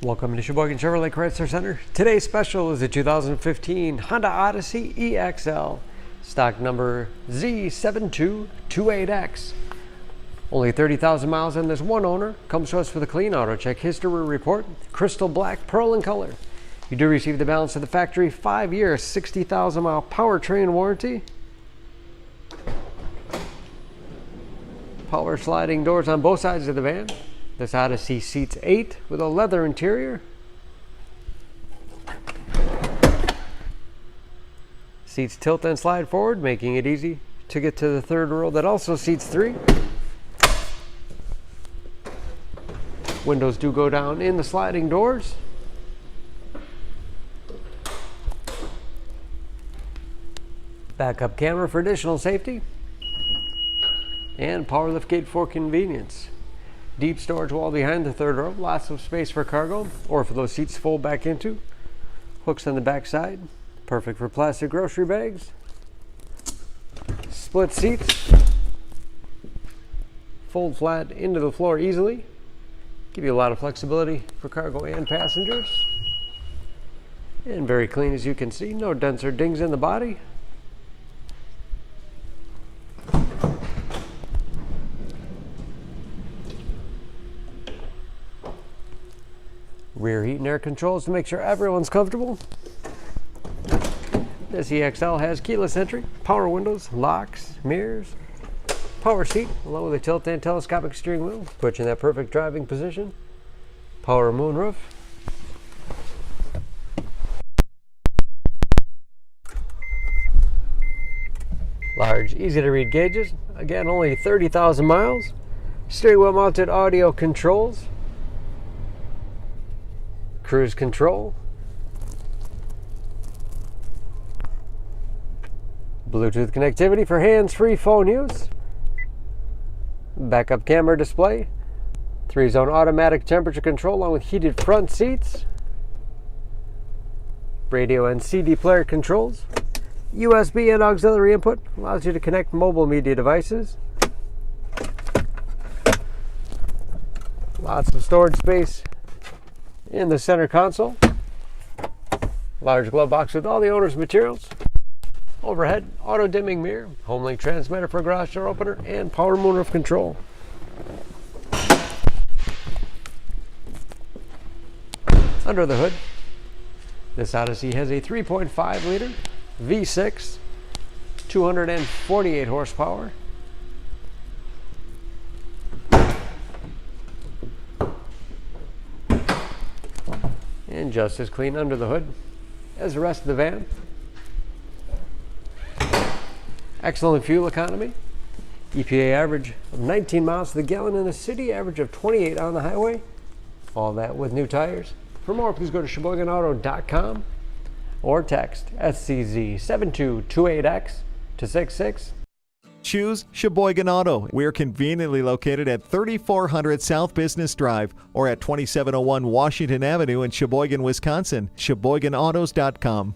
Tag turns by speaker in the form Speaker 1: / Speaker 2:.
Speaker 1: Welcome to Sheboygan Chevrolet Chrysler Center. Today's special is the 2015 Honda Odyssey EXL, stock number Z7228X. Only 30,000 miles on this one owner. Comes to us with a clean auto check history report, crystal black, pearl in color. You do receive the balance of the factory 5-year, 60,000 mile powertrain warranty. Power sliding doors on both sides of the van. This Odyssey seats 8 with a leather interior. Seats tilt and slide forward, making it easy to get to the third row that also seats 3. Windows do go down in the sliding doors. Backup camera for additional safety. And power liftgate for convenience. Deep storage wall behind the third row, lots of space for cargo or for those seats to fold back into. Hooks on the back side, perfect for plastic grocery bags. Split seats, fold flat into the floor easily. Give you a lot of flexibility for cargo and passengers. And very clean, as you can see, no dents or dings in the body. Rear heat and air controls to make sure everyone's comfortable. This EXL has keyless entry, power windows, locks, mirrors, power seat, along with a tilt and telescopic steering wheel, put you in that perfect driving position. Power moonroof. Large, easy to read gauges. Again, only 30,000 miles. Steering wheel mounted audio controls. Cruise control, Bluetooth connectivity for hands-free phone use, backup camera display, 3-zone automatic temperature control along with heated front seats, radio and CD player controls, USB and auxiliary input, allows you to connect mobile media devices, lots of storage space in the center console. Large glove box with all the owner's materials. Overhead, auto dimming mirror, home link transmitter for garage door opener, and power moonroof control. Under the hood, this Odyssey has a 3.5 liter V6, 248 horsepower. And just as clean under the hood as the rest of the van. Excellent fuel economy. EPA average of 19 miles to the gallon in the city, average of 28 on the highway. All that with new tires. For more, please go to SheboyganAuto.com or text SCZ7228X to 66.
Speaker 2: Choose Sheboygan Auto. We're conveniently located at 3400 South Business Drive or at 2701 Washington Avenue in Sheboygan, Wisconsin. SheboyganAutos.com.